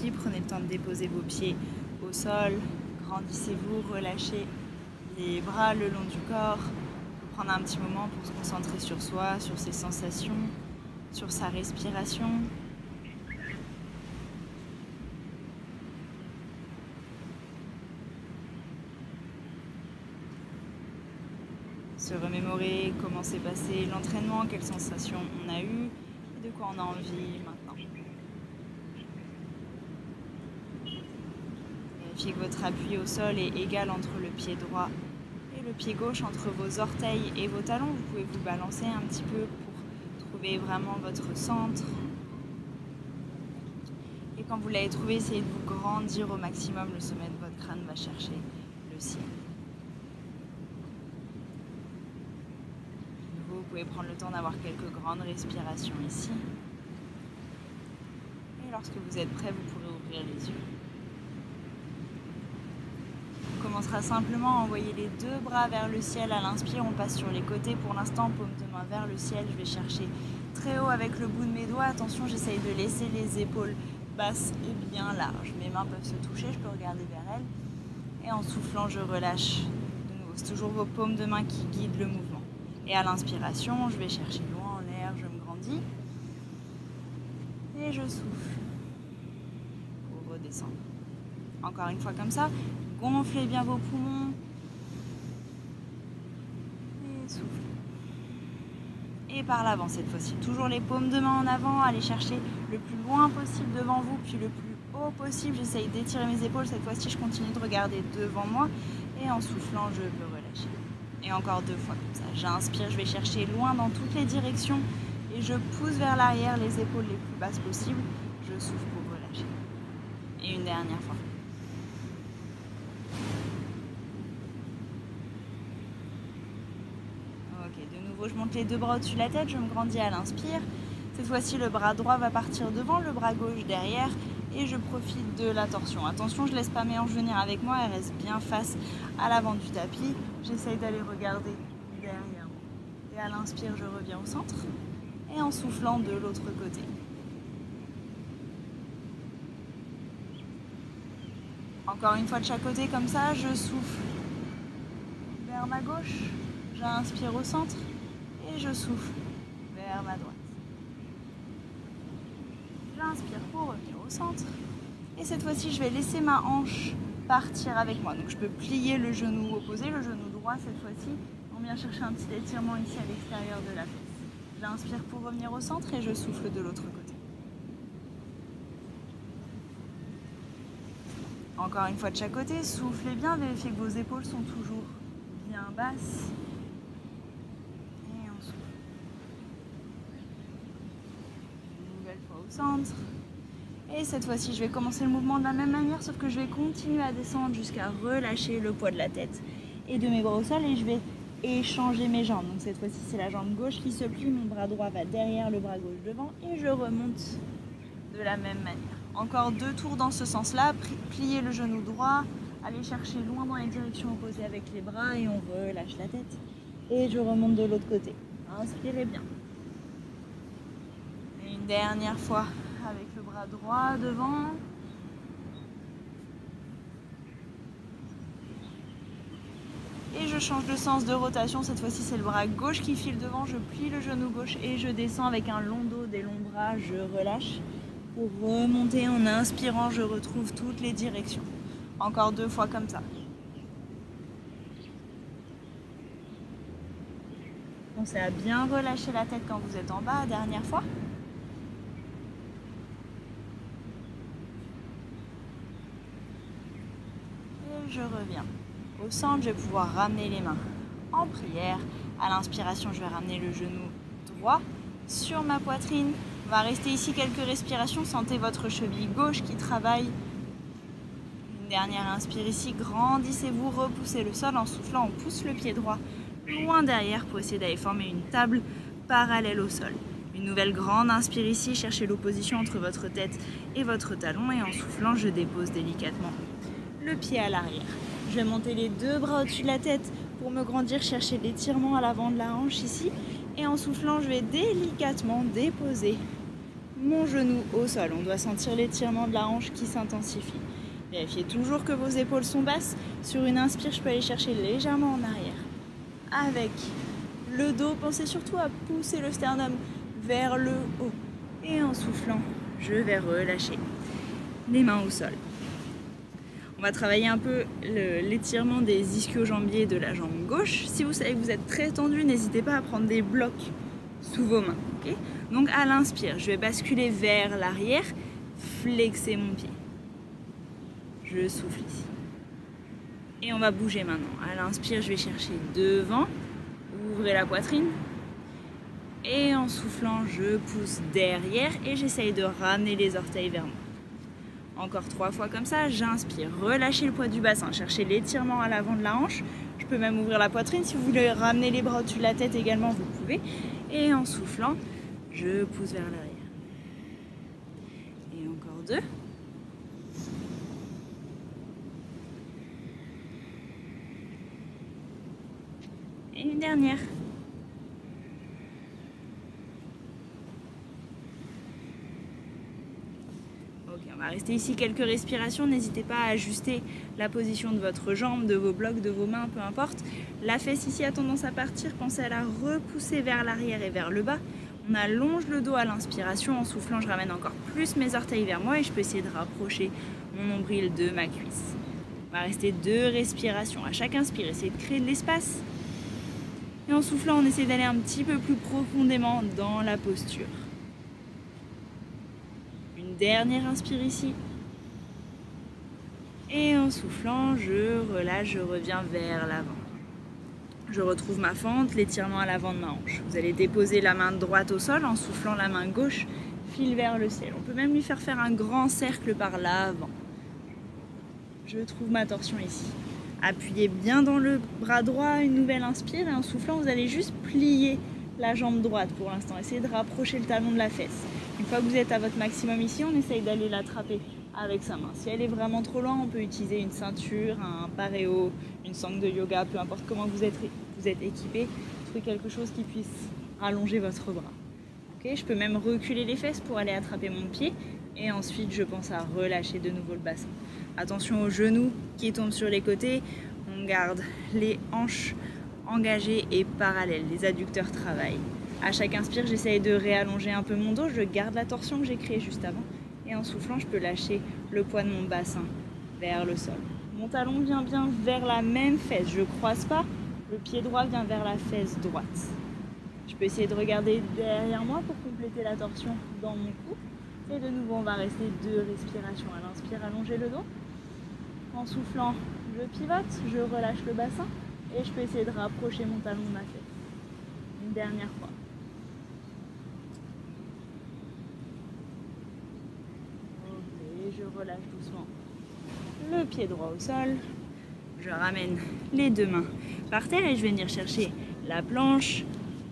tapis, prenez le temps de déposer vos pieds au sol, grandissez-vous, relâchez les bras le long du corps. Prendre un petit moment pour se concentrer sur soi, sur ses sensations, sur sa respiration. Se remémorer comment s'est passé l'entraînement, quelles sensations on a eues et de quoi on a envie maintenant. Vérifiez que votre appui au sol est égal entre le pied droit et le pied gauche, entre vos orteils et vos talons. Vous pouvez vous balancer un petit peu pour trouver vraiment votre centre. Et quand vous l'avez trouvé, essayez de vous grandir au maximum. Le sommet de votre crâne va chercher le ciel. Vous pouvez prendre le temps d'avoir quelques grandes respirations ici. Et lorsque vous êtes prêt, vous pourrez ouvrir les yeux. On commencera simplement à envoyer les deux bras vers le ciel. À l'inspire, on passe sur les côtés. Pour l'instant, paume de main vers le ciel. Je vais chercher très haut avec le bout de mes doigts. Attention, j'essaye de laisser les épaules basses et bien larges. Mes mains peuvent se toucher, je peux regarder vers elles. Et en soufflant, je relâche de nouveau. C'est toujours vos paumes de main qui guident le mouvement. Et à l'inspiration, je vais chercher loin en l'air, je me grandis. Et je souffle pour redescendre. Encore une fois comme ça, gonflez bien vos poumons. Et soufflez. Et par l'avant cette fois-ci. Toujours les paumes de main en avant, allez chercher le plus loin possible devant vous, puis le plus haut possible. J'essaye d'étirer mes épaules. Cette fois-ci, je continue de regarder devant moi. Et en soufflant, je peux relâcher. Et encore deux fois comme ça. J'inspire, je vais chercher loin dans toutes les directions et je pousse vers l'arrière les épaules les plus basses possibles. Je souffle pour relâcher. Et une dernière fois. Ok, de nouveau je monte les deux bras au-dessus de la tête, je me grandis à l'inspire. Cette fois-ci le bras droit va partir devant, le bras gauche derrière et je profite de la torsion. Attention, je ne laisse pas mes hanches venir avec moi, elles restent bien face à l'avant du tapis. J'essaye d'aller regarder derrière moi. Et à l'inspire, je reviens au centre. Et en soufflant de l'autre côté. Encore une fois de chaque côté, comme ça, je souffle vers ma gauche. J'inspire au centre. Et je souffle vers ma droite. J'inspire pour revenir au centre. Et cette fois-ci, je vais laisser ma hanche partir avec moi. Donc je peux plier le genou opposé, le genou droit cette fois-ci. On vient chercher un petit étirement ici à l'extérieur de la fesse. J'inspire pour revenir au centre et je souffle de l'autre côté. Encore une fois de chaque côté, soufflez bien, vérifiez que vos épaules sont toujours bien basses. Et on souffle. Une nouvelle fois au centre. Et cette fois-ci, je vais commencer le mouvement de la même manière, sauf que je vais continuer à descendre jusqu'à relâcher le poids de la tête et de mes bras au sol et je vais échanger mes jambes. Donc cette fois-ci, c'est la jambe gauche qui se plie, mon bras droit va derrière, le bras gauche devant et je remonte de la même manière. Encore deux tours dans ce sens-là, pliez le genou droit, allez chercher loin dans les directions opposées avec les bras et on relâche la tête. Et je remonte de l'autre côté. Inspirez bien. Et une dernière fois. Avec le bras droit devant. Et je change de sens de rotation. Cette fois-ci, c'est le bras gauche qui file devant. Je plie le genou gauche et je descends avec un long dos, des longs bras. Je relâche pour remonter en inspirant. Je retrouve toutes les directions. Encore deux fois comme ça. Pensez à bien relâcher la tête quand vous êtes en bas. Dernière fois. Je reviens au centre, je vais pouvoir ramener les mains en prière. À l'inspiration, je vais ramener le genou droit sur ma poitrine. On va rester ici quelques respirations. Sentez votre cheville gauche qui travaille. Une dernière inspire ici, grandissez-vous, repoussez le sol. En soufflant, on pousse le pied droit loin derrière pour essayer d'aller former une table parallèle au sol. Une nouvelle grande inspire ici, cherchez l'opposition entre votre tête et votre talon. Et en soufflant, je dépose délicatement le pied à l'arrière. Je vais monter les deux bras au-dessus de la tête pour me grandir, chercher l'étirement à l'avant de la hanche ici. Et en soufflant, je vais délicatement déposer mon genou au sol. On doit sentir l'étirement de la hanche qui s'intensifie. Vérifiez toujours que vos épaules sont basses. Sur une inspire, je peux aller chercher légèrement en arrière. Avec le dos, pensez surtout à pousser le sternum vers le haut. Et en soufflant, je vais relâcher les mains au sol. On va travailler un peu l'étirement des ischio-jambiers de la jambe gauche. Si vous savez que vous êtes très tendu, n'hésitez pas à prendre des blocs sous vos mains. Okay? Donc à l'inspire, je vais basculer vers l'arrière, flexer mon pied. Je souffle ici. Et on va bouger maintenant. À l'inspire, je vais chercher devant, ouvrez la poitrine. Et en soufflant, je pousse derrière et j'essaye de ramener les orteils vers moi. Encore 3 fois comme ça, j'inspire, relâchez le poids du bassin, cherchez l'étirement à l'avant de la hanche. Je peux même ouvrir la poitrine, si vous voulez ramener les bras au-dessus de la tête également, vous pouvez. Et en soufflant, je pousse vers l'arrière. Et encore 2. Et une dernière. On va rester ici quelques respirations, n'hésitez pas à ajuster la position de votre jambe, de vos blocs, de vos mains, peu importe. La fesse ici a tendance à partir, pensez à la repousser vers l'arrière et vers le bas. On allonge le dos à l'inspiration, en soufflant je ramène encore plus mes orteils vers moi et je peux essayer de rapprocher mon nombril de ma cuisse. On va rester 2 respirations, à chaque inspire, essayez de créer de l'espace. Et en soufflant, on essaie d'aller un petit peu plus profondément dans la posture. Dernière inspire ici. Et en soufflant, je relâche, je reviens vers l'avant. Je retrouve ma fente, l'étirement à l'avant de ma hanche. Vous allez déposer la main droite au sol en soufflant, la main gauche file vers le ciel. On peut même lui faire un grand cercle par l'avant. Je trouve ma torsion ici. Appuyez bien dans le bras droit, une nouvelle inspire et en soufflant, vous allez juste plier la jambe droite pour l'instant. Essayez de rapprocher le talon de la fesse. Une fois que vous êtes à votre maximum ici, on essaye d'aller l'attraper avec sa main. Si elle est vraiment trop loin, on peut utiliser une ceinture, un paréo, une sangle de yoga, peu importe comment vous êtes équipé. Trouvez quelque chose qui puisse rallonger votre bras. Okay, je peux même reculer les fesses pour aller attraper mon pied. Et ensuite, je pense à relâcher de nouveau le bassin. Attention aux genoux qui tombent sur les côtés. On garde les hanches engagées et parallèles. Les adducteurs travaillent. À chaque inspire, j'essaye de réallonger un peu mon dos. Je garde la torsion que j'ai créée juste avant. Et en soufflant, je peux lâcher le poids de mon bassin vers le sol. Mon talon vient bien vers la même fesse. Je ne croise pas. Le pied droit vient vers la fesse droite. Je peux essayer de regarder derrière moi pour compléter la torsion dans mon cou. Et de nouveau, on va rester 2 respirations. À l'inspire, allonger le dos. En soufflant, je pivote, je relâche le bassin. Et je peux essayer de rapprocher mon talon de ma fesse. Une dernière fois. Je relâche doucement le pied droit au sol. Je ramène les 2 mains par terre et je vais venir chercher la planche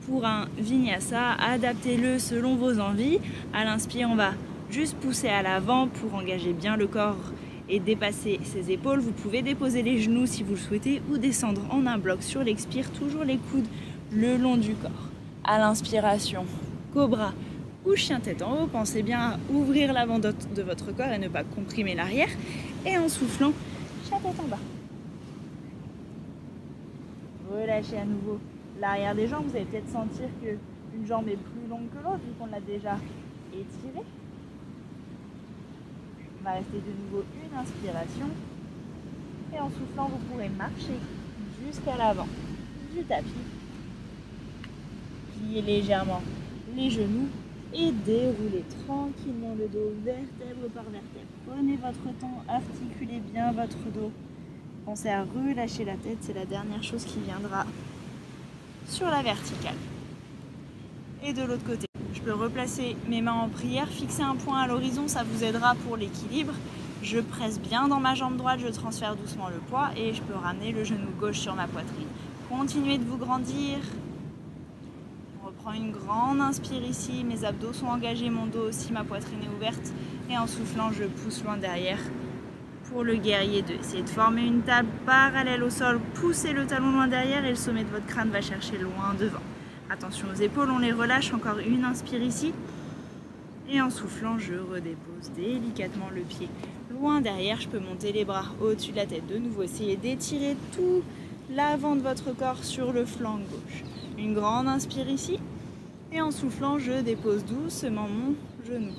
pour un vinyasa. Adaptez-le selon vos envies. À l'inspire, on va juste pousser à l'avant pour engager bien le corps et dépasser ses épaules. Vous pouvez déposer les genoux si vous le souhaitez ou descendre en un bloc sur l'expire. Toujours les coudes le long du corps. À l'inspiration, cobra ou chien tête en haut, pensez bien à ouvrir l'avant de votre corps et ne pas comprimer l'arrière. Et en soufflant, chien tête en bas. Relâchez à nouveau l'arrière des jambes. Vous allez peut-être sentir qu'une jambe est plus longue que l'autre vu qu'on l'a déjà étirée. On va rester de nouveau une inspiration. Et en soufflant, vous pourrez marcher jusqu'à l'avant du tapis. Pliez légèrement les genoux. Et déroulez tranquillement le dos, vertèbre par vertèbre. Prenez votre temps, articulez bien votre dos. Pensez à relâcher la tête, c'est la dernière chose qui viendra sur la verticale. Et de l'autre côté, je peux replacer mes mains en prière, fixer un point à l'horizon, ça vous aidera pour l'équilibre. Je presse bien dans ma jambe droite, je transfère doucement le poids et je peux ramener le genou gauche sur ma poitrine. Continuez de vous grandir. Prends une grande inspire ici, mes abdos sont engagés, mon dos aussi, ma poitrine est ouverte. Et en soufflant, je pousse loin derrière pour le guerrier 2. Essayez de former une table parallèle au sol, poussez le talon loin derrière et le sommet de votre crâne va chercher loin devant. Attention aux épaules, on les relâche, encore une inspire ici. Et en soufflant, je redépose délicatement le pied loin derrière. Je peux monter les bras au-dessus de la tête. De nouveau, essayez d'étirer tout l'avant de votre corps sur le flanc gauche. Une grande inspire ici. Et en soufflant, je dépose doucement mon genou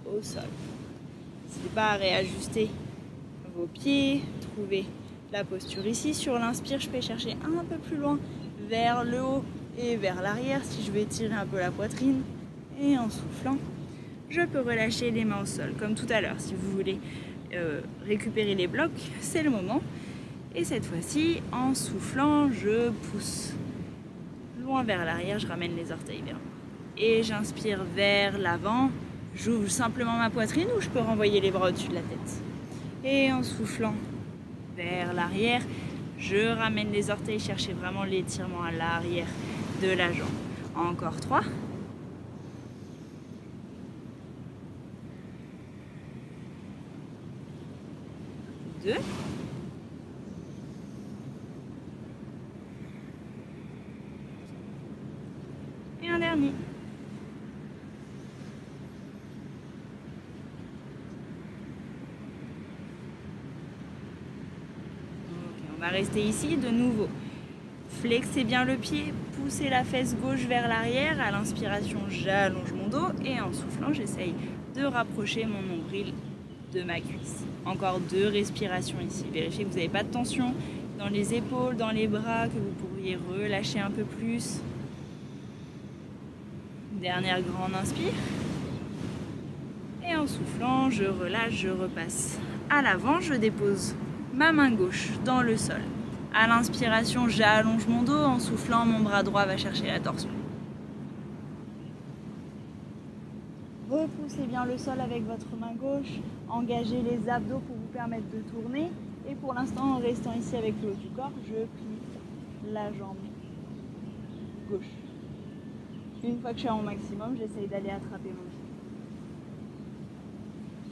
au sol. N'hésitez pas à réajuster vos pieds, trouver la posture ici. Sur l'inspire, je peux chercher un peu plus loin vers le haut et vers l'arrière si je veux étirer un peu la poitrine. Et en soufflant, je peux relâcher les mains au sol comme tout à l'heure. Si vous voulez récupérer les blocs, c'est le moment. Et cette fois-ci, en soufflant, je pousse loin vers l'arrière, je ramène les orteils vers moi. Et j'inspire vers l'avant, j'ouvre simplement ma poitrine ou je peux renvoyer les bras au-dessus de la tête. Et en soufflant vers l'arrière, je ramène les orteils, chercher vraiment l'étirement à l'arrière de la jambe. Encore 3. 2. Et un dernier. On va rester ici de nouveau. Flexez bien le pied, poussez la fesse gauche vers l'arrière. À l'inspiration, j'allonge mon dos et en soufflant, j'essaye de rapprocher mon nombril de ma cuisse. Encore 2 respirations ici. Vérifiez que vous n'avez pas de tension dans les épaules, dans les bras, que vous pourriez relâcher un peu plus. Dernière grande inspire. Et en soufflant, je relâche, je repasse à l'avant, je dépose ma main gauche dans le sol. À l'inspiration, j'allonge mon dos. En soufflant, mon bras droit va chercher la torsion. Repoussez bien le sol avec votre main gauche. Engagez les abdos pour vous permettre de tourner. Et pour l'instant, en restant ici avec le haut du corps, je plie la jambe gauche. Une fois que je suis à mon maximum, j'essaye d'aller attraper mon pied.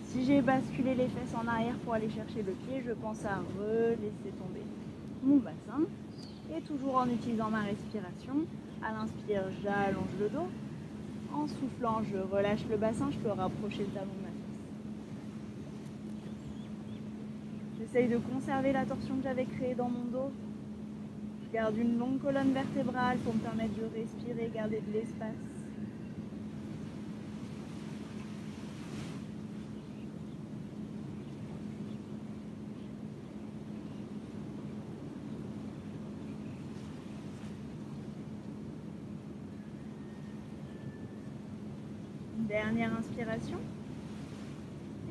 Si j'ai basculé les fesses en arrière pour aller chercher le pied, je pense à relaisser tomber mon bassin. Et toujours en utilisant ma respiration, à l'inspire, j'allonge le dos. En soufflant, je relâche le bassin, je peux rapprocher le talon de ma fesse. J'essaye de conserver la torsion que j'avais créée dans mon dos. Je garde une longue colonne vertébrale pour me permettre de respirer, garder de l'espace. Dernière inspiration.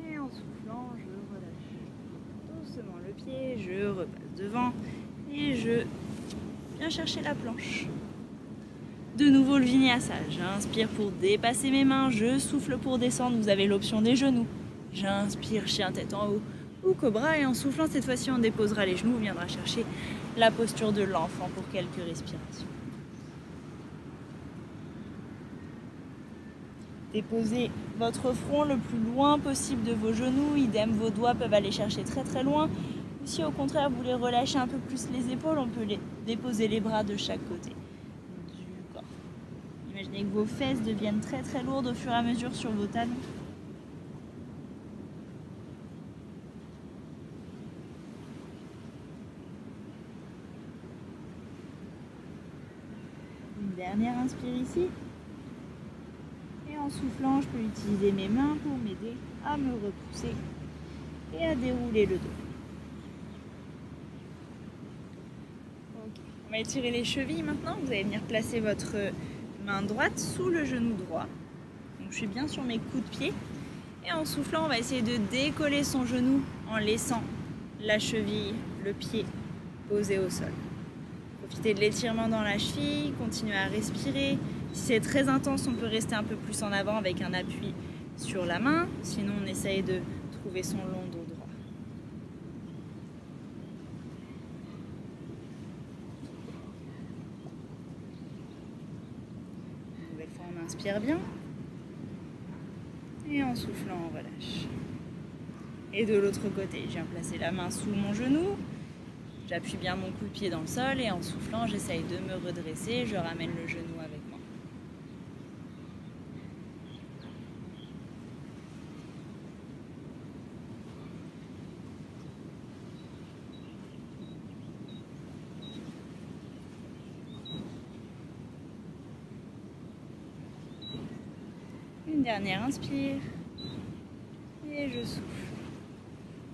Et en soufflant, je relâche doucement le pied, je repasse devant et je viens chercher la planche. De nouveau le vinyasa. J'inspire pour dépasser mes mains, je souffle pour descendre. Vous avez l'option des genoux. J'inspire, chien tête en haut ou cobra. Et en soufflant, cette fois-ci, on déposera les genoux, on viendra chercher la posture de l'enfant pour quelques respirations. Déposez votre front le plus loin possible de vos genoux. Idem, vos doigts peuvent aller chercher très très loin. Ou si au contraire vous voulez relâcher un peu plus les épaules, on peut déposer les bras de chaque côté du corps. Imaginez que vos fesses deviennent très très lourdes au fur et à mesure sur vos talons. Une dernière inspire ici. Et en soufflant, je peux utiliser mes mains pour m'aider à me repousser et à dérouler le dos. Okay. On va étirer les chevilles maintenant. Vous allez venir placer votre main droite sous le genou droit. Donc je suis bien sur mes coups de pied. Et en soufflant, on va essayer de décoller son genou en laissant la cheville, le pied posé au sol. Profitez de l'étirement dans la cheville, continuez à respirer. Si c'est très intense, on peut rester un peu plus en avant avec un appui sur la main. Sinon, on essaye de trouver son long dos droit. Une nouvelle fois, on inspire bien. Et en soufflant, on relâche. Et de l'autre côté, je viens placer la main sous mon genou. J'appuie bien mon coup de pied dans le sol et en soufflant, j'essaye de me redresser. Je ramène le genou avec moi. Une dernière inspire. Et je souffle.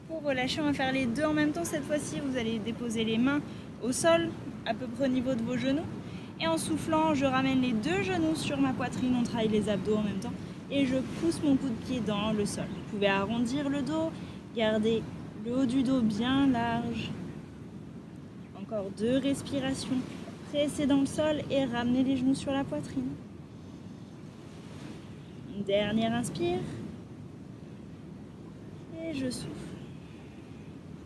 Pour relâcher, on va faire les deux en même temps. Cette fois-ci, vous allez déposer les mains au sol, à peu près au niveau de vos genoux. Et en soufflant, je ramène les deux genoux sur ma poitrine. On travaille les abdos en même temps. Et je pousse mon coup de pied dans le sol. Vous pouvez arrondir le dos, garder le haut du dos bien large. Encore 2 respirations. Pressez dans le sol et ramenez les genoux sur la poitrine. Une dernière inspire. Et je souffle.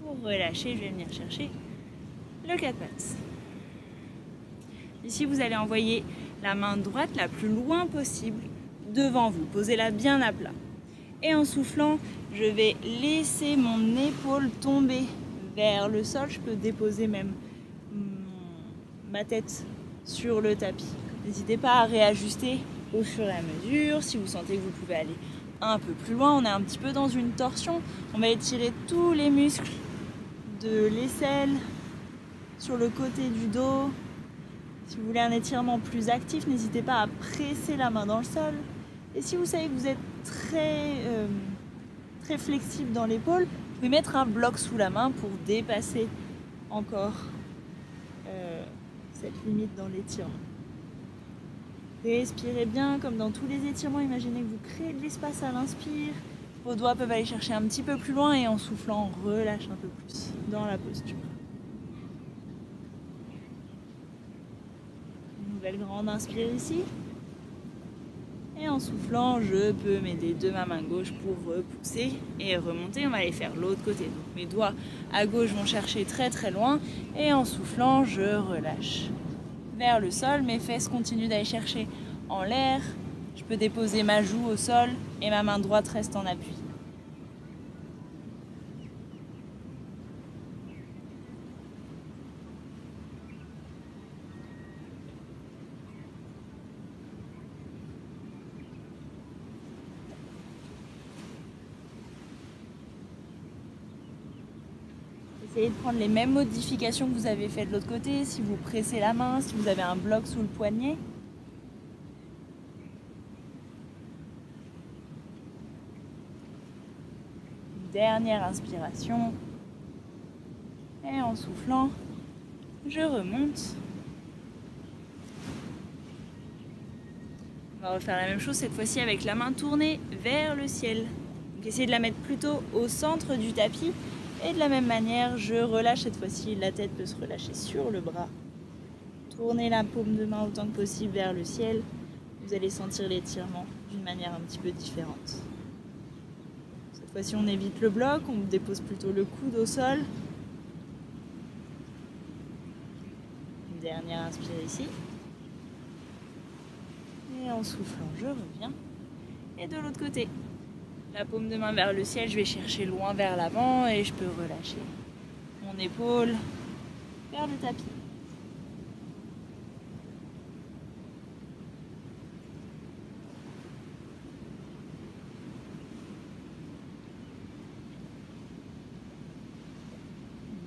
Pour relâcher, je vais venir chercher le 4 pattes. Ici, vous allez envoyer la main droite la plus loin possible devant vous. Posez-la bien à plat. Et en soufflant, je vais laisser mon épaule tomber vers le sol. Je peux déposer même ma tête sur le tapis. N'hésitez pas à réajuster au fur et à mesure. Si vous sentez que vous pouvez aller un peu plus loin, on est un petit peu dans une torsion. On va étirer tous les muscles de l'aisselle sur le côté du dos. Si vous voulez un étirement plus actif, n'hésitez pas à presser la main dans le sol. Et si vous savez que vous êtes très flexible dans l'épaule, vous pouvez mettre un bloc sous la main pour dépasser encore cette limite dans l'étirement. Respirez bien comme dans tous les étirements. Imaginez que vous créez de l'espace à l'inspire. Vos doigts peuvent aller chercher un petit peu plus loin et en soufflant, on relâche un peu plus dans la posture. Une nouvelle grande inspire ici. Et en soufflant, je peux m'aider de ma main gauche pour repousser et remonter. On va aller faire l'autre côté. Donc mes doigts à gauche vont chercher très loin. Et en soufflant, je relâche vers le sol. Mes fesses continuent d'aller chercher en l'air. Je peux déposer ma joue au sol et ma main droite reste en appui. Essayez de prendre les mêmes modifications que vous avez fait de l'autre côté. Si vous pressez la main, si vous avez un bloc sous le poignet. Une dernière inspiration. Et en soufflant, je remonte. On va refaire la même chose cette fois-ci avec la main tournée vers le ciel. Donc essayez de la mettre plutôt au centre du tapis. Et de la même manière, je relâche cette fois-ci. La tête peut se relâcher sur le bras. Tournez la paume de main autant que possible vers le ciel. Vous allez sentir l'étirement d'une manière un petit peu différente. Cette fois-ci, on évite le bloc. On dépose plutôt le coude au sol. Une dernière inspire ici. Et en soufflant, je reviens. Et de l'autre côté. La paume de main vers le ciel, je vais chercher loin vers l'avant et je peux relâcher mon épaule vers le tapis.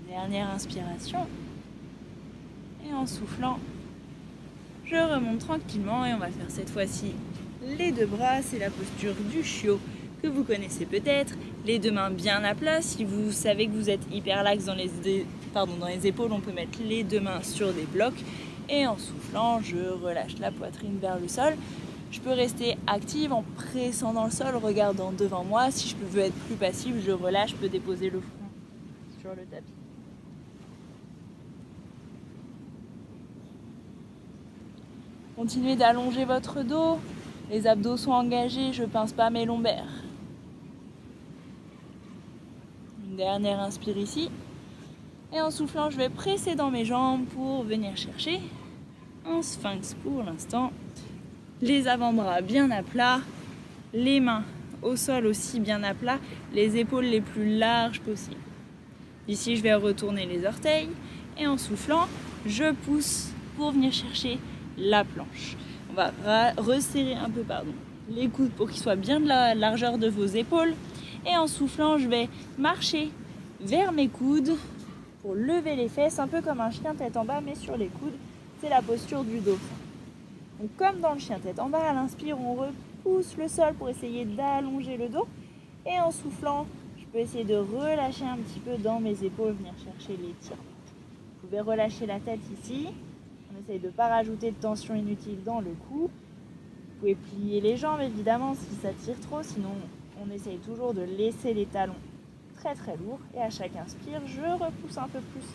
Une dernière inspiration. Et en soufflant, je remonte tranquillement et on va faire cette fois-ci les deux bras. C'est la posture du chiot que vous connaissez peut-être, les deux mains bien à plat. Si vous savez que vous êtes hyper lax dans les épaules, on peut mettre les deux mains sur des blocs. Et en soufflant, je relâche la poitrine vers le sol. Je peux rester active en pressant dans le sol, regardant devant moi. Si je veux être plus passive, je relâche, je peux déposer le front sur le tapis. Continuez d'allonger votre dos. Les abdos sont engagés, je ne pince pas mes lombaires. Une dernière inspire ici. Et en soufflant, je vais presser dans mes jambes pour venir chercher un sphinx pour l'instant. Les avant-bras bien à plat, les mains au sol aussi bien à plat, les épaules les plus larges possibles. Ici, je vais retourner les orteils et en soufflant, je pousse pour venir chercher la planche. On va resserrer un peu les coudes pour qu'ils soient bien de la largeur de vos épaules. Et en soufflant, je vais marcher vers mes coudes pour lever les fesses, un peu comme un chien tête en bas, mais sur les coudes. C'est la posture du dauphin. Donc, comme dans le chien tête en bas, à l'inspire, on pousse le sol pour essayer d'allonger le dos. Et en soufflant, je peux essayer de relâcher un petit peu dans mes épaules, venir chercher l'étirement. Vous pouvez relâcher la tête ici. On essaye de ne pas rajouter de tension inutile dans le cou. Vous pouvez plier les jambes évidemment si ça tire trop, sinon on essaye toujours de laisser les talons très très lourds. Et à chaque inspire, je repousse un peu plus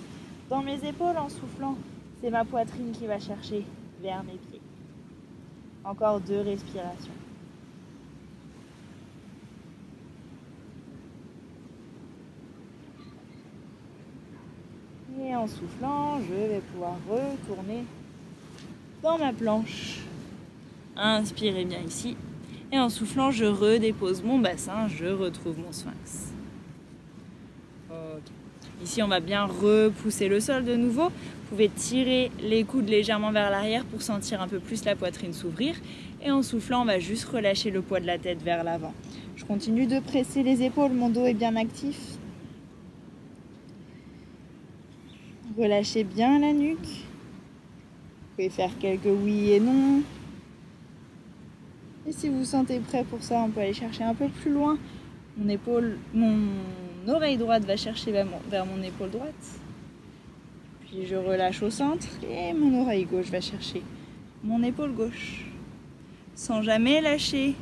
dans mes épaules en soufflant. C'est ma poitrine qui va chercher vers mes pieds. Encore 2 respirations. Et en soufflant, je vais pouvoir retourner dans ma planche. Inspirez bien ici. Et en soufflant, je redépose mon bassin, je retrouve mon sphinx. Okay. Ici, on va bien repousser le sol de nouveau. Vous pouvez tirer les coudes légèrement vers l'arrière pour sentir un peu plus la poitrine s'ouvrir. Et en soufflant, on va juste relâcher le poids de la tête vers l'avant. Je continue de presser les épaules, mon dos est bien actif. Relâchez bien la nuque. Vous pouvez faire quelques oui et non. Et si vous vous sentez prêt pour ça, on peut aller chercher un peu plus loin. Mon oreille droite va chercher vers mon épaule droite. Puis je relâche au centre et mon oreille gauche va chercher mon épaule gauche. Sans jamais lâcher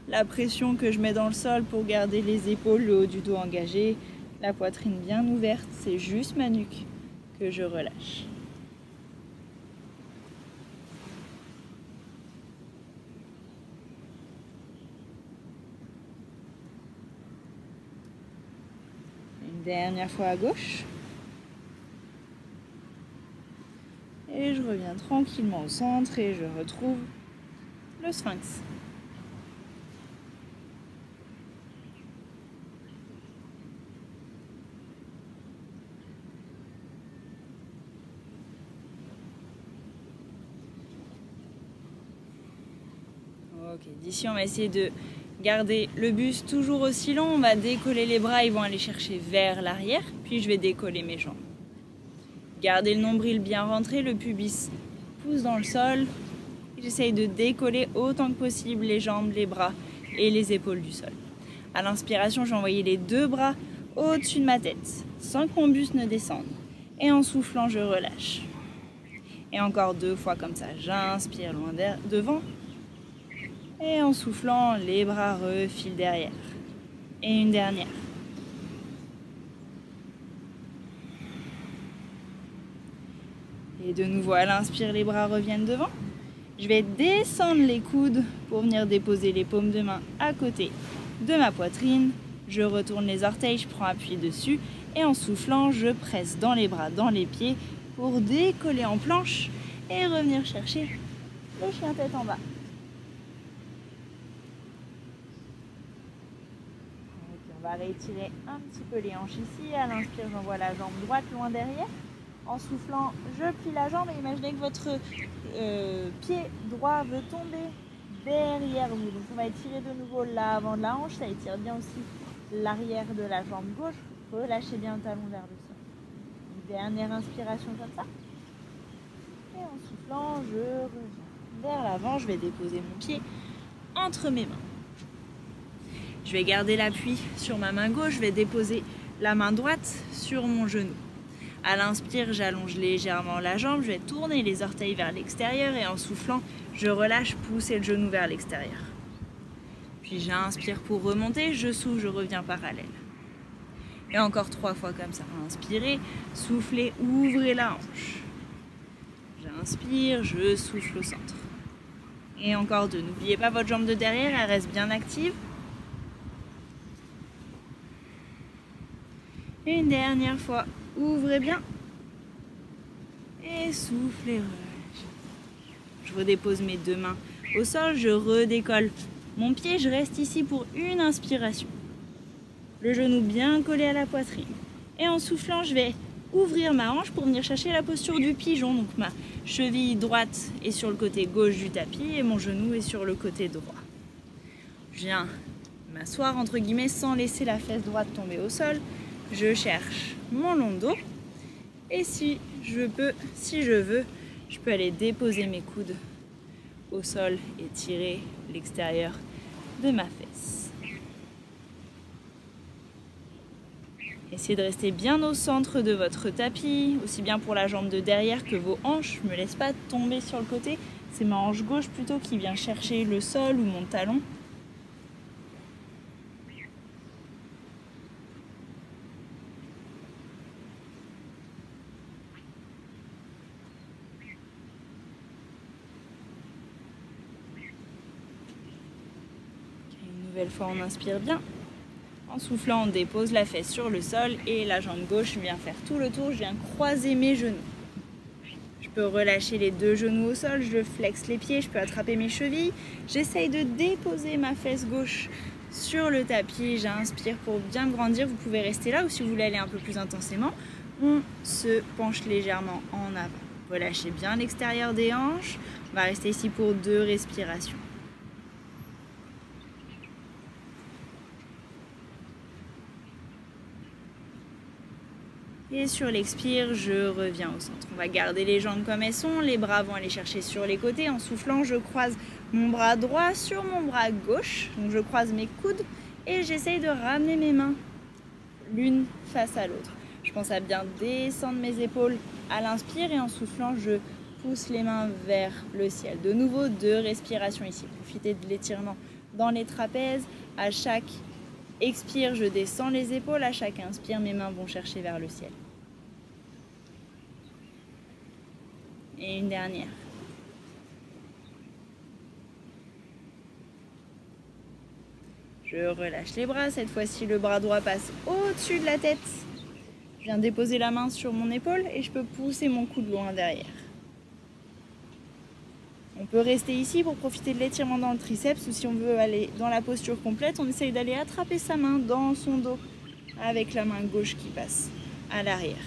la pression que je mets dans le sol pour garder les épaules, le haut du dos engagé, la poitrine bien ouverte. C'est juste ma nuque que je relâche. Une dernière fois à gauche. Et je reviens tranquillement au centre et je retrouve le sphinx. Ok, d'ici on va essayer de garder le buste toujours aussi long. On va décoller les bras, ils vont aller chercher vers l'arrière. Puis je vais décoller mes jambes. Gardez le nombril bien rentré, le pubis pousse dans le sol. J'essaye de décoller autant que possible les jambes, les bras et les épaules du sol. À l'inspiration, je vais envoyer les 2 bras au-dessus de ma tête, sans que mon buste ne descende. Et en soufflant, je relâche. Et encore 2 fois comme ça. J'inspire loin devant. Et en soufflant, les bras refilent derrière. Et une dernière. Et de nouveau, à l'inspire, les bras reviennent devant. Je vais descendre les coudes pour venir déposer les paumes de main à côté de ma poitrine. Je retourne les orteils, je prends appui dessus. Et en soufflant, je presse dans les bras, dans les pieds pour décoller en planche et revenir chercher le chien tête en bas. On va réétirer un petit peu les hanches ici. À l'inspire, j'envoie la jambe droite loin derrière. En soufflant, je plie la jambe et imaginez que votre pied droit veut tomber derrière vous. Donc on va étirer de nouveau l'avant de la hanche. Ça étire bien aussi l'arrière de la jambe gauche. Relâchez bien le talon vers le sol. Une dernière inspiration comme ça. Et en soufflant, je reviens vers l'avant. Je vais déposer mon pied entre mes mains. Je vais garder l'appui sur ma main gauche, je vais déposer la main droite sur mon genou. À l'inspire, j'allonge légèrement la jambe, je vais tourner les orteils vers l'extérieur et en soufflant, je relâche, pousser le genou vers l'extérieur. Puis j'inspire pour remonter, je souffle, je reviens parallèle. Et encore 3 fois comme ça. Inspirez, soufflez, ouvrez la hanche. J'inspire, je souffle au centre. Et encore 2. N'oubliez pas votre jambe de derrière, elle reste bien active. Et une dernière fois, ouvrez bien. Et soufflez, relâchez. Je redépose mes 2 mains au sol, je redécolle mon pied, je reste ici pour une inspiration. Le genou bien collé à la poitrine. Et en soufflant, je vais ouvrir ma hanche pour venir chercher la posture du pigeon. Donc ma cheville droite est sur le côté gauche du tapis et mon genou est sur le côté droit. Je viens m'asseoir entre guillemets sans laisser la fesse droite tomber au sol. Je cherche mon long dos et si je veux, je peux aller déposer mes coudes au sol et tirer l'extérieur de ma fesse. Essayez de rester bien au centre de votre tapis, aussi bien pour la jambe de derrière que vos hanches. Je ne me laisse pas tomber sur le côté. C'est ma hanche gauche plutôt qui vient chercher le sol ou mon talon. Une nouvelle fois, on inspire bien. En soufflant, on dépose la fesse sur le sol et la jambe gauche vient faire tout le tour. Je viens croiser mes genoux. Je peux relâcher les deux genoux au sol, je flexe les pieds, je peux attraper mes chevilles. J'essaye de déposer ma fesse gauche sur le tapis. J'inspire pour bien grandir. Vous pouvez rester là ou si vous voulez aller un peu plus intensément, on se penche légèrement en avant. Relâchez bien l'extérieur des hanches. On va rester ici pour 2 respirations. Et sur l'expire, je reviens au centre. On va garder les jambes comme elles sont, les bras vont aller chercher sur les côtés. En soufflant, je croise mon bras droit sur mon bras gauche. Donc je croise mes coudes et j'essaye de ramener mes mains l'une face à l'autre. Je pense à bien descendre mes épaules à l'inspire et en soufflant, je pousse les mains vers le ciel. De nouveau, 2 respirations ici. Profitez de l'étirement dans les trapèzes. À chaque expire, je descends les épaules. À chaque inspire, mes mains vont chercher vers le ciel. Et une dernière. Je relâche les bras. Cette fois-ci, le bras droit passe au-dessus de la tête. Je viens déposer la main sur mon épaule et je peux pousser mon coude loin derrière. On peut rester ici pour profiter de l'étirement dans le triceps ou si on veut aller dans la posture complète, on essaye d'aller attraper sa main dans son dos avec la main gauche qui passe à l'arrière.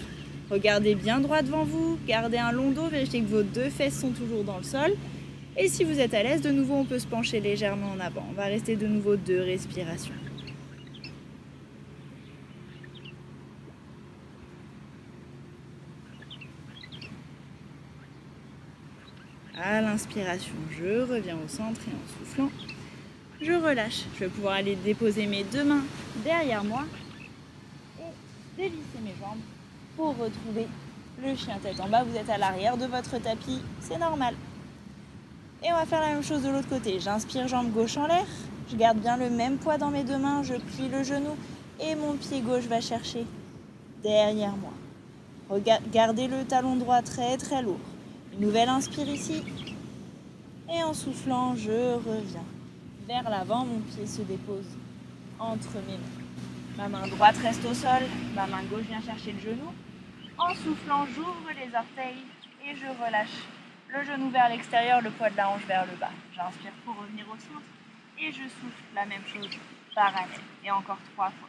Regardez bien droit devant vous, gardez un long dos, vérifiez que vos 2 fesses sont toujours dans le sol. Et si vous êtes à l'aise, de nouveau, on peut se pencher légèrement en avant. On va rester de nouveau 2 respirations. À l'inspiration, je reviens au centre et en soufflant, je relâche. Je vais pouvoir aller déposer mes 2 mains derrière moi et dévisser mes jambes pour retrouver le chien tête en bas. Vous êtes à l'arrière de votre tapis, c'est normal. Et on va faire la même chose de l'autre côté. J'inspire, jambe gauche en l'air. Je garde bien le même poids dans mes 2 mains. Je plie le genou et mon pied gauche va chercher derrière moi. Gardez le talon droit très très lourd. Une nouvelle inspire ici. Et en soufflant, je reviens vers l'avant. Mon pied se dépose entre mes mains. Ma main droite reste au sol. Ma main gauche vient chercher le genou. En soufflant, j'ouvre les orteils et je relâche le genou vers l'extérieur, le poids de la hanche vers le bas. J'inspire pour revenir au centre et je souffle la même chose parallèle. Et encore 3 fois.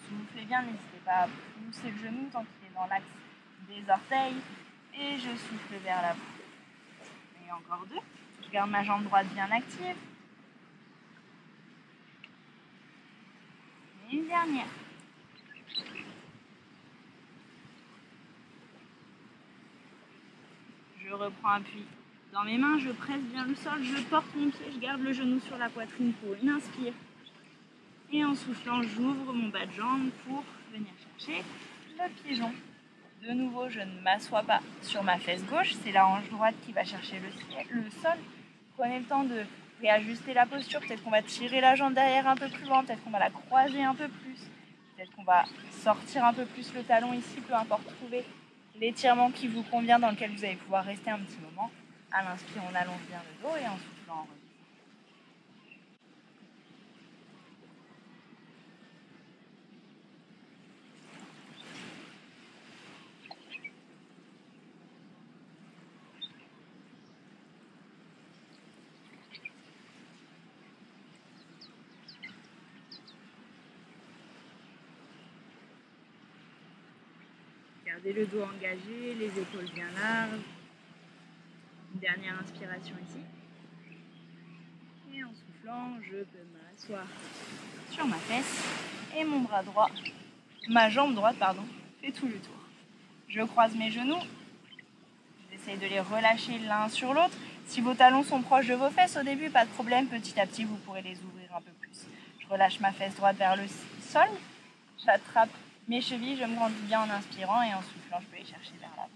Soufflez bien, n'hésitez pas à pousser le genou tant qu'il est dans l'axe des orteils. Et je souffle vers l'avant. Et encore 2. Je garde ma jambe droite bien active. Et une dernière. Je reprends appui dans mes mains, je presse bien le sol, je porte mon pied, je garde le genou sur la poitrine pour une inspire. Et en soufflant, j'ouvre mon bas de jambe pour venir chercher le pigeon. De nouveau, je ne m'assois pas sur ma fesse gauche, c'est la hanche droite qui va chercher le sol. Prenez le temps de réajuster la posture, peut-être qu'on va tirer la jambe derrière un peu plus loin, peut-être qu'on va la croiser un peu plus, peut-être qu'on va sortir un peu plus le talon ici, peu importe, trouvez l'étirement qui vous convient dans lequel vous allez pouvoir rester un petit moment. À l'inspire, on allonge bien le dos et en soufflant, on revient. Gardez le dos engagé, les épaules bien larges. Une dernière inspiration ici. Et en soufflant, je peux m'asseoir sur ma fesse et mon bras droit, ma jambe droite, fait tout le tour. Je croise mes genoux. J'essaie de les relâcher l'un sur l'autre. Si vos talons sont proches de vos fesses au début, pas de problème. Petit à petit, vous pourrez les ouvrir inspire un peu plus. Je relâche ma fesse droite vers le sol. J'attrape mes chevilles, je me grandis bien en inspirant et en soufflant, je peux les chercher vers l'avant.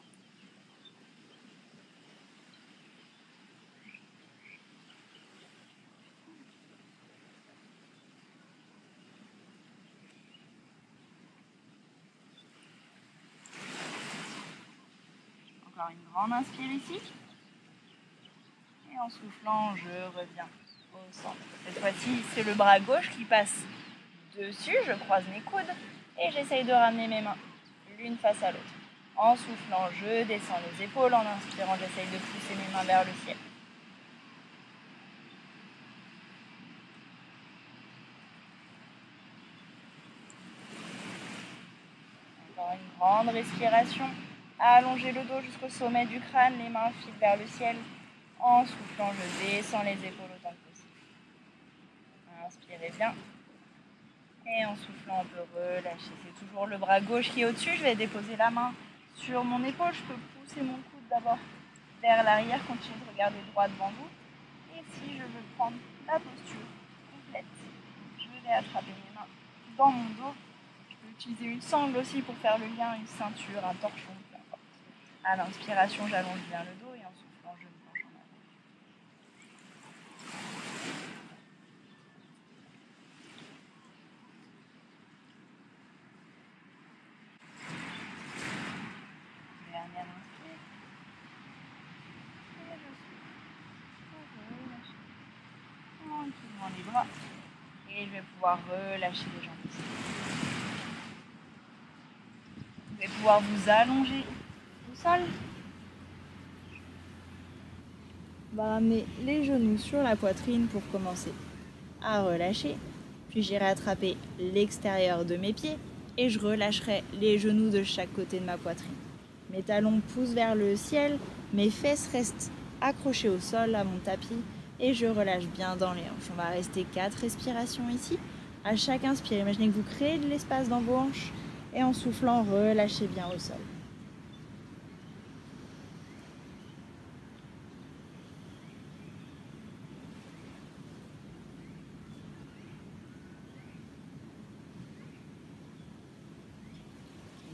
Encore une grande inspire ici. Et en soufflant, je reviens au centre. Cette fois-ci, c'est le bras gauche qui passe dessus. Je croise mes coudes et j'essaye de ramener mes mains l'une face à l'autre. En soufflant, je descends les épaules. En inspirant, j'essaye de pousser mes mains vers le ciel. Encore une grande respiration. Allongez le dos jusqu'au sommet du crâne, les mains filent vers le ciel. En soufflant, je descends les épaules autant que possible. Inspirez bien. Et en soufflant, on peut relâcher. C'est toujours le bras gauche qui est au-dessus. Je vais déposer la main sur mon épaule. Je peux pousser mon coude d'abord vers l'arrière. Continuez de regarder droit devant vous. Et si je veux prendre la posture complète, je vais attraper mes mains dans mon dos. Je peux utiliser une sangle aussi pour faire le lien, une ceinture, un torchon, peu importe. À l'inspiration, j'allonge bien le dos et en soufflant, je me penche en avant. Dernière inspire. Et je souffle. Pour relâcher tranquillement les bras. Et je vais pouvoir relâcher les jambes aussi. Vous allez pouvoir vous allonger au sol. On va ramener les genoux sur la poitrine pour commencer à relâcher. Puis j'irai attraper l'extérieur de mes pieds et je relâcherai les genoux de chaque côté de ma poitrine. Mes talons poussent vers le ciel, mes fesses restent accrochées au sol, à mon tapis, et je relâche bien dans les hanches. On va rester 4 respirations ici. À chaque inspire, imaginez que vous créez de l'espace dans vos hanches et en soufflant, relâchez bien au sol.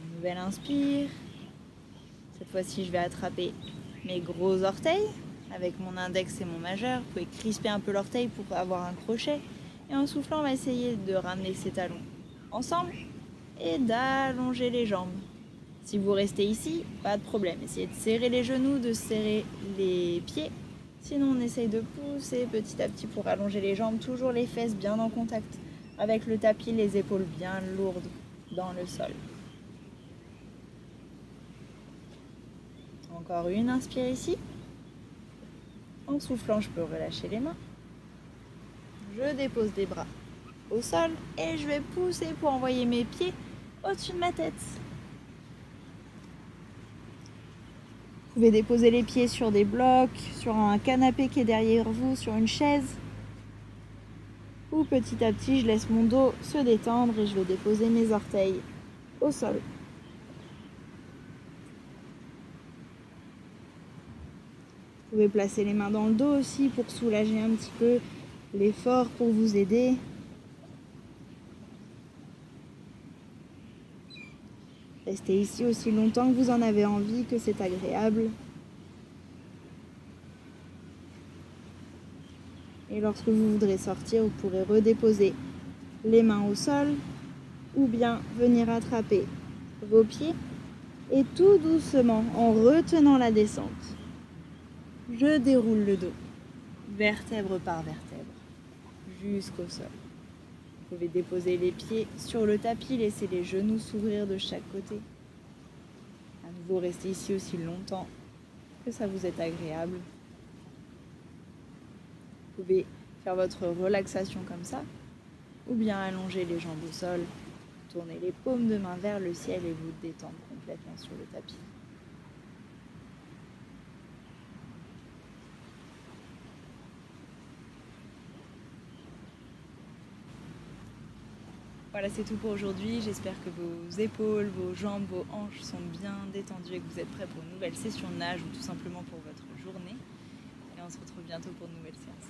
Une nouvelle inspire. Cette fois-ci, je vais attraper mes gros orteils avec mon index et mon majeur. Vous pouvez crisper un peu l'orteil pour avoir un crochet. Et en soufflant, on va essayer de ramener ces talons ensemble et d'allonger les jambes. Si vous restez ici, pas de problème. Essayez de serrer les genoux, de serrer les pieds. Sinon, on essaye de pousser petit à petit pour allonger les jambes. Toujours les fesses bien en contact avec le tapis, les épaules bien lourdes dans le sol. Encore une inspire ici. En soufflant, je peux relâcher les mains. Je dépose des bras au sol et je vais pousser pour envoyer mes pieds au-dessus de ma tête. Vous pouvez déposer les pieds sur des blocs, sur un canapé qui est derrière vous, sur une chaise. Ou petit à petit, je laisse mon dos se détendre et je vais déposer mes orteils au sol. Vous pouvez placer les mains dans le dos aussi pour soulager un petit peu l'effort, pour vous aider. Restez ici aussi longtemps que vous en avez envie, que c'est agréable. Et lorsque vous voudrez sortir, vous pourrez redéposer les mains au sol ou bien venir attraper vos pieds et tout doucement, en retenant la descente, je déroule le dos, vertèbre par vertèbre, jusqu'au sol. Vous pouvez déposer les pieds sur le tapis, laisser les genoux s'ouvrir de chaque côté. À nouveau, restez ici aussi longtemps que ça vous est agréable. Vous pouvez faire votre relaxation comme ça, ou bien allonger les jambes au sol, tourner les paumes de main vers le ciel et vous détendre complètement sur le tapis. Voilà, c'est tout pour aujourd'hui. J'espère que vos épaules, vos jambes, vos hanches sont bien détendues et que vous êtes prêts pour une nouvelle session de nage ou tout simplement pour votre journée. Et on se retrouve bientôt pour une nouvelle séance.